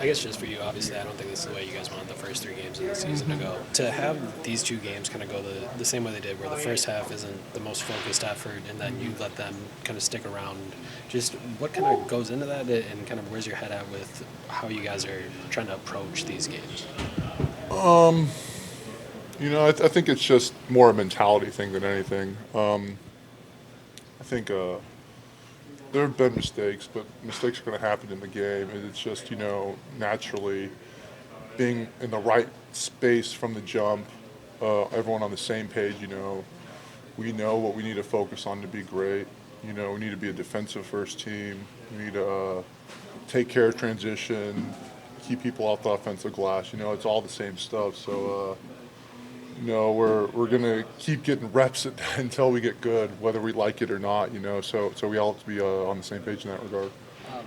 guess just for you, obviously, I don't think this is the way you guys wanted the first 3 games of the season to go. To have these 2 games kind of go the same way they did, where the first half isn't the most focused effort, and then you let them kind of stick around. Just what kind of goes into that, and kind of where's your head at with how you guys are trying to approach these games? I think it's just more a mentality thing than anything. I think there have been mistakes, but mistakes are going to happen in the game. And it's just, naturally being in the right space from the jump, everyone on the same page, we know what we need to focus on to be great. We need to be a defensive first team. We need to take care of transition, keep people off the offensive glass. It's all the same stuff. So, we're gonna keep getting reps until we get good, whether we like it or not. So we all have to be on the same page in that regard. How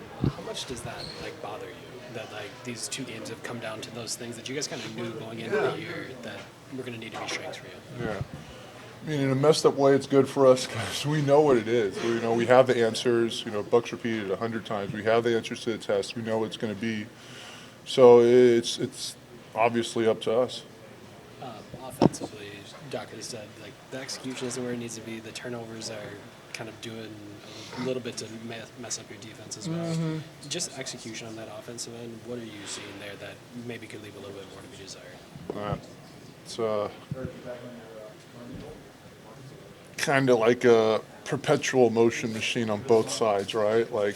much does that bother you? That these 2 games have come down to those things that you guys kind of knew going into the year that were going to need to be strengths for you. Yeah. I mean, in a messed up way, it's good for us because we know what it is. We have the answers. Buck's repeated 100 times. We have the answers to the test. We know what it's going to be. So it's obviously up to us. Offensively, Dockley said the execution isn't where it needs to be. The turnovers are kind of doing a little bit to mess up your defense as well. Mm-hmm. Just execution on that offensive end. What are you seeing there that maybe could leave a little bit more to be desired? It's kind of like a perpetual motion machine on both sides, right? Like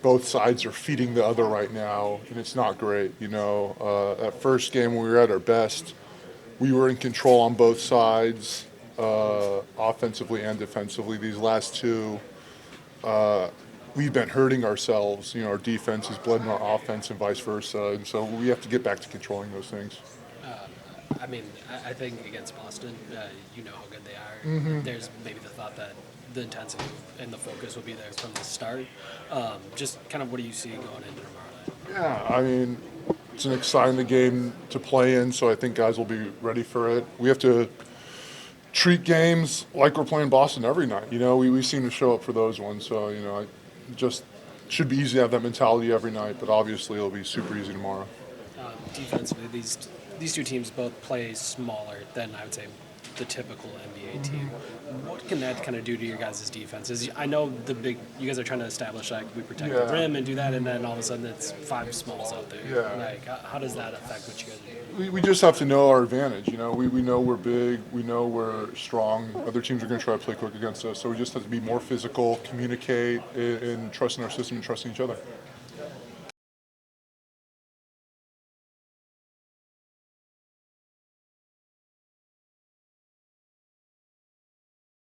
both sides are feeding the other right now, and it's not great. That first game when we were at our best, we were in control on both sides, offensively and defensively. These last 2, we've been hurting ourselves. Our defense has bled in our offense and vice versa, and so we have to get back to controlling those things. I think against Boston, you know how good they are. Mm-hmm. There's maybe the thought that the intensity and the focus will be there from the start. Just kind of what do you see going into tomorrow night? Yeah, it's an exciting game to play in, so I think guys will be ready for it. We have to treat games like we're playing Boston every night. We seem to show up for those ones, so, it just should be easy to have that mentality every night, but obviously it'll be super easy tomorrow. Defensively, these 2 teams both play smaller than, I would say, the typical NBA team. What can that kind of do to your guys' defenses? I know you guys are trying to establish we protect the rim and do that, and then all of a sudden it's 5 smalls out there. Yeah. How does that affect what you guys do? We just have to know our advantage. We know we're big. We know we're strong. Other teams are going to try to play quick against us, so we just have to be more physical, communicate, and trust in our system and trust in each other.